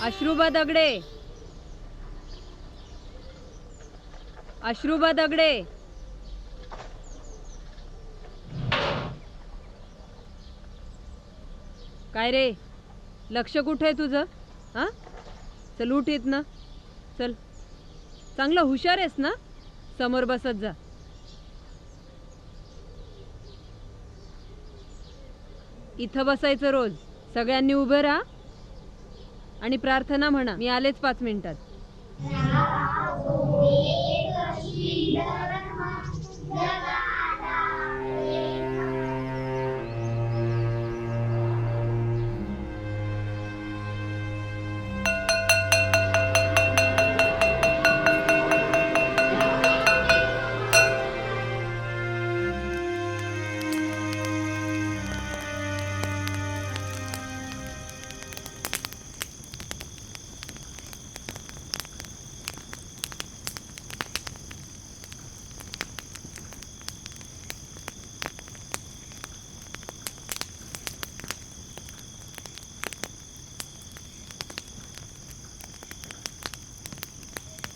अश्रुबा दगडे, अश्रुबा दगडे. काय रे, लक्ष कुठे आहे तुझं? हा, चल उठ येत ना, चल. चांगला हुशार आहेस ना, समोर बसत जा. इथं बसायचं रोज. सगळ्यांनी उभं राहा आणि प्रार्थना म्हणा. मी आलेच 5 मिनिटात.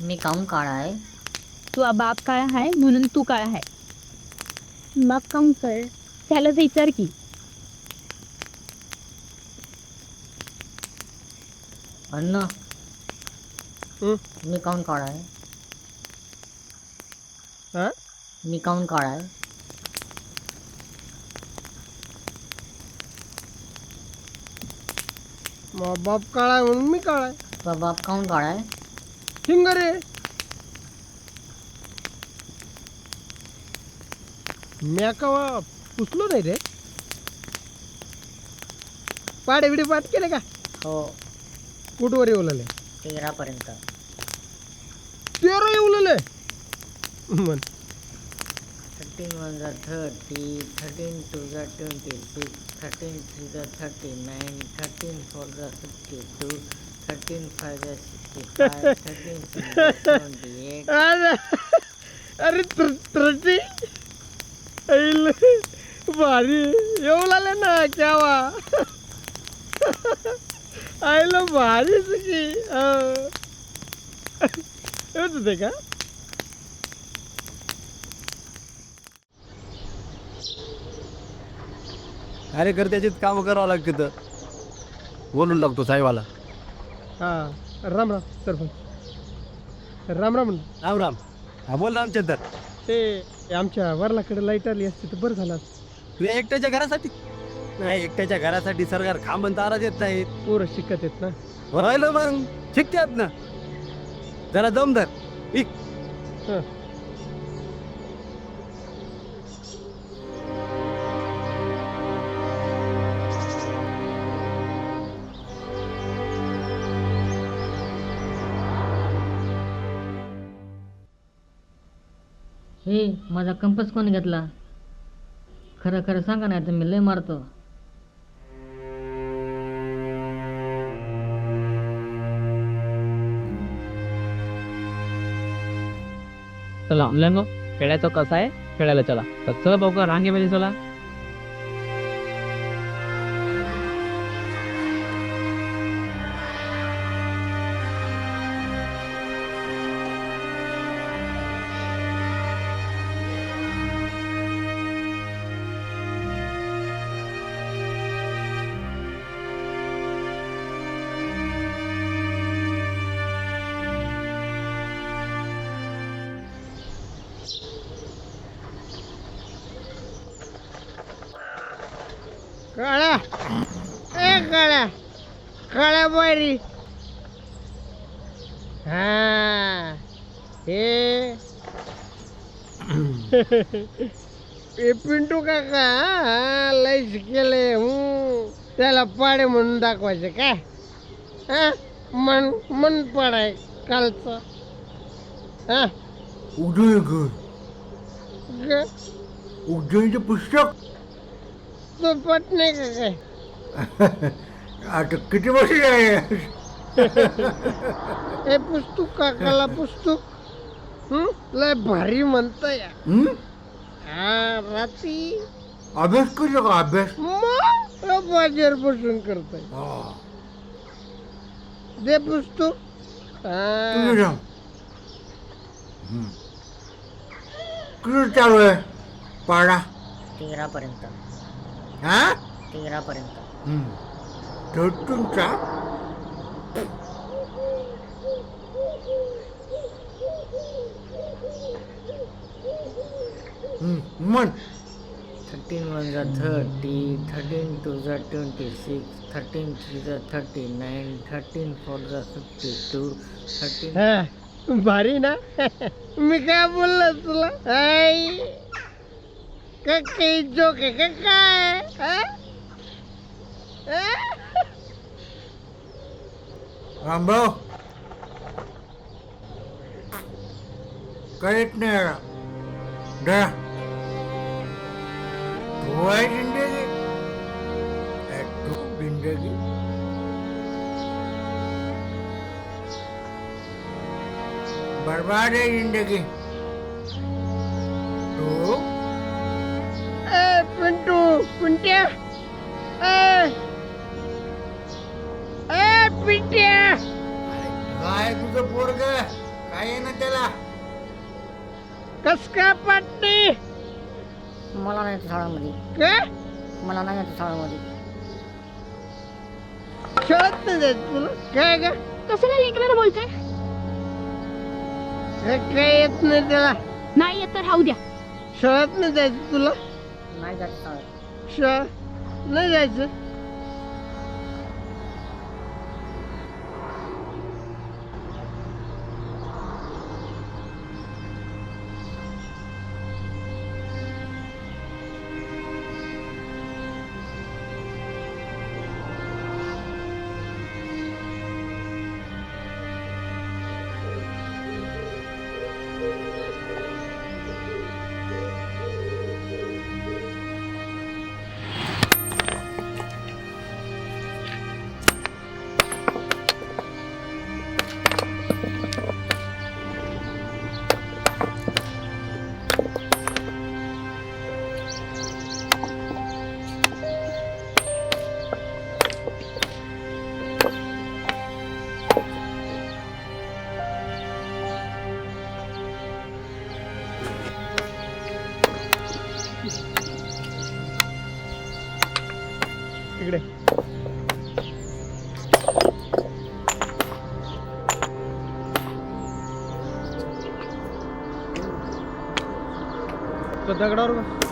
मी काहून काळा आहे? तू बाप काळा आहे म्हणून तू काळा आहे. मग काम कर, त्याला विचार की. अण्णा, मी काहून काळा आहे? मी काहून काळा आहे? मग बाप काळा आहे म्हणून मी काळा आहे. तुझा बाप काहून काळा आहे? हिंगरे. म्या कवा पुसलो नाही रे. पाडे बिडे पाठ केले का? हो, कुठवर येवलेले? 13 पर्यंत. 13 येवलेले म्हण. 13 1 30, 13 2 26, 13 3 39, 13 4 52, 13 5 65, 13 6 78. अरे 30 भारी येवलाले ना केव्हा. आईला भारीच की. येत होते का? अरे कर त्याचीच कामं करावं लागते तर बोलून लागतो साहेबाला. हा, राम राम सरपंच. राम राम. राम राम. हा बोल ना आमच्या तर. ते आमच्या वरलाकडे लाईट आली असते तर बरं झालं असतं. तुझ्या एकट्याच्या घरासाठी नाही, एकट्याच्या घरासाठी सरकार खांबन तारा देत नाहीत. पोरं शिकत आहेत ना. राहिलं मग शिकतात ना. जरा दम धर. इक. हं. हे माझा कंपास कोणी घेतला? खरं खरं सांगा, नाही तर मी लय मारतो. चला ऑनलाईन खेळायचं कसं आहे, खेळायला चला. तर चला बघू रांगेमध्ये चला. काळ्या, ए काळ्या, काळ्या बारी. हा, हे हे पिंटू काका लय शिकेले. त्याला पाडे म्हणून दाखवायचे काय? हा, मन पाडाय कालचा. हा, उदयकर उदयचं पुस्तक तो पट नाही का काय? आता किती वर्ष आहे? हे पुस्तक काकाला पुस्तक लय भारी म्हणता या. हा, रात्री अभ्यास करतो का? अभ्यास मग बाजार बसून करताय. दे पुस्तक तुझं जाऊ किती चालू आहे पाडा 13पर्यंत हा 13पर्यंत तर तुमचा मन 13 1 30, 13 2 26, 13 3 39, 13 4 52, 13 भारी ना मी काय बोललो तुला आई का काही जोक आहे का काय हा? रामभाऊ कळत नाही याला डा तू आहे जिंदगी तू जिंदगी बर्बाद है जिंदगी तू पिंटू पिंट्या पिंट्या काय तुझं पोरग काय आहे ना त्याला कस काय पाटणी मला नाही शाळामध्ये काय मला नाही येत शाळामध्ये शाळेत नाही जायचं तुला काय का कसं काय लेकराला बोलताय हे काय येत नाही त्याला नाही येत तर राहू द्या. शाळेत नाही जायचं तुला नाही जात शाळेत शाळा नाही जायचं इकडे तो दगडावर बस.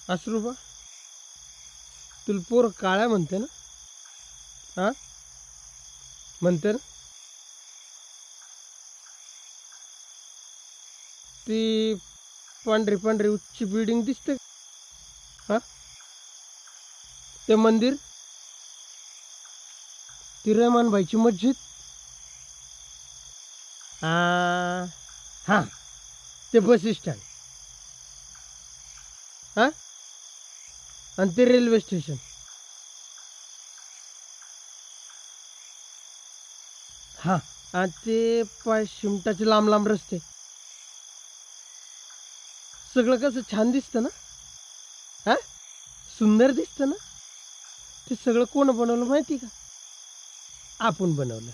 अश्रूबा तुला पोर काळ्या म्हणते ना हा म्हणते ना ती पांढरी पांढरी उच्च बिल्डिंग दिसते हा ते मंदिर ती रहमान भाईची मस्जिद हा ते बस स्टँड हा आणि ते रेल्वे स्टेशन. हा आणि ते पाय शिमटाचे लांब लांब रस्ते, सगळं कसं छान दिसतं ना. हा सुंदर दिसतं ना. ते सगळं कोण बनवलं माहिती का? आपण बनवलं.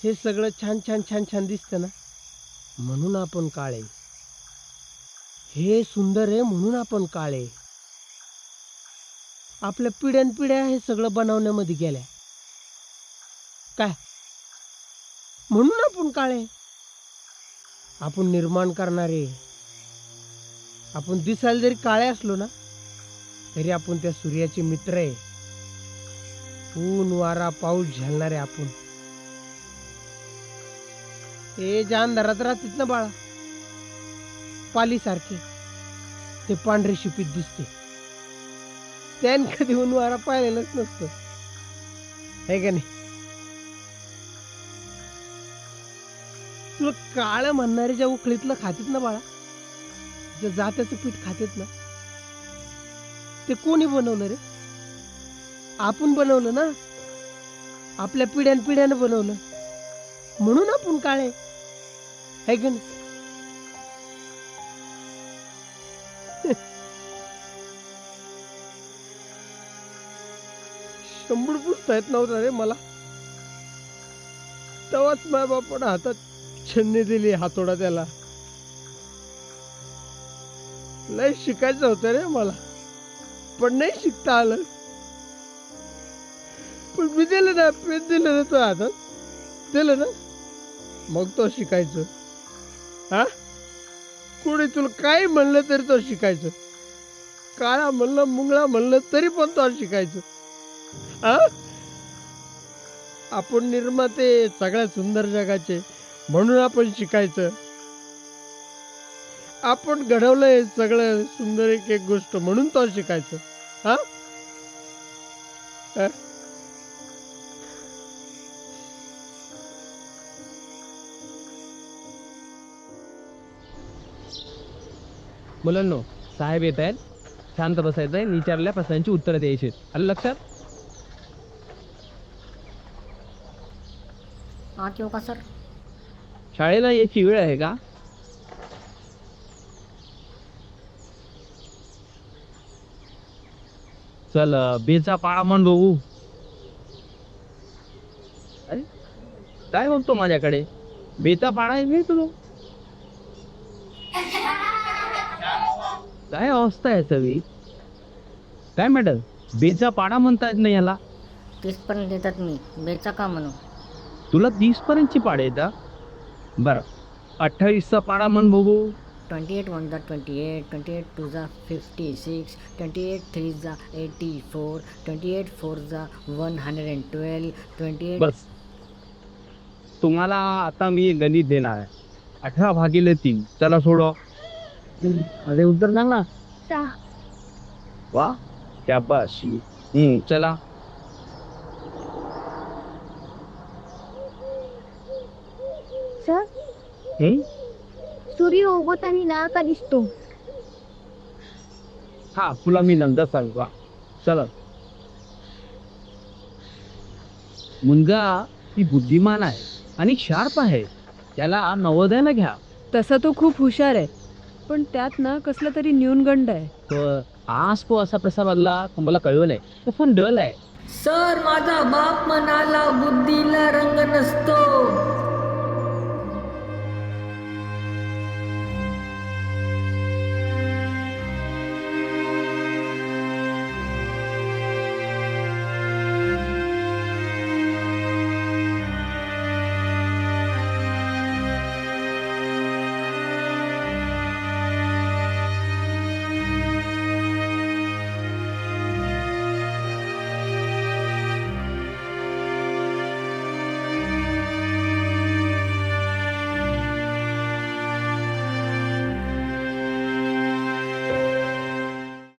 हे सगळं छान छान छान छान दिसतं ना, म्हणून आपण काळे. हे सुंदर आहे म्हणून आपण काळे. आपल्या पिढ्यानपिढ्या हे सगळं बनवण्यामध्ये गेल्या काय, म्हणून आपण काळे. आपण निर्माण करणारे. आपण दिसायला जरी काळे असलो ना, तरी आपण त्या सूर्याचे मित्र आहे. ऊन वारा पाऊस झेलणारे आपण. हे ज्या अंधारात राहतात ना बाळा, पालीसारखे, ते पांढरे शिपीत दिसते. त्याने कधी ऊन वारा पाहिलेलंच नसतं, है का नाही? तुला काळ म्हणणारे ज्या उखळीतलं खातात ना बाळा, जे जात्याचं पीठ खातात ना, ते कोणी बनवलं रे? आपण बनवलं ना. आपल्या पिढ्यानं बनवलं, म्हणून आपण काळे, है का नाही? शंभर पुसता येत नव्हता रे मला, तेव्हाच माझ्या बापानं हातात छन्नी दिली, हातोडा त्याला. लय शिकायचं होतं रे मला, पण नाही शिकता आलं. पण मी दिलं ना, पेन दिलं ना तो हातात, दिलं ना, मग तो शिकायचं. हा कोणी तुला काय म्हणलं तरी तो शिकायचं. काळा म्हणलं, मुंगळा म्हणलं तरी पण तो शिकायचं. हा आपण निर्माते सगळ्या सुंदर जगाचे, म्हणून आपण शिकायचं. आपण घडवलंय सगळं सुंदर एक एक गोष्ट, म्हणून तो शिकायचं. हा मुलांनो, साहेब येत आहेत, शांत बसायचं आहे, विचारलेल्या प्रश्नांची उत्तरं द्यायची आहेत. आलं लक्षात? आत येऊ का सर? शाळेला यायची वेळ आहे का? चल, बेचा पाळा म्हण बघू. अरे काय म्हणतो माझ्याकडे? बेचा पाळा आहे तुला? काय अवस्था आहे सगळी? काय मॅडम, बेचा पाडा म्हणता येत नाही याला? 30 पर्यंत देतात मी, बेचा का म्हणू? तुला 30 पर्यंतची पाडे येतात? बरं, 28चा पाडा म्हण बघू. 28 1 जा 28, 28 2 जा 56, 28 3 जा 84, 28 4 जा 112, 28. बस, तुम्हाला आता मी गणित देणार आहे. 18/3. चला सोडो. अरे उत्तर सांग ना. 6. वा, शाबाश. चला. सर, सूर्य उगवताना लाल का दिसतो? हा, तुला मी नंतर सांगू. चला. मुलगा ती बुद्धिमान आहे आणि शार्प आहे, त्याला नवोदयाला घ्या. तसा तो खूप हुशार आहे, पण त्यात ना कसला तरी न्यूनगंड आहे. तर आज तो असा प्रसार बदला मला कळलं नाही, तो पण डल आहे. सर, माझा बाप म्हणाला बुद्धीला रंग नसतो.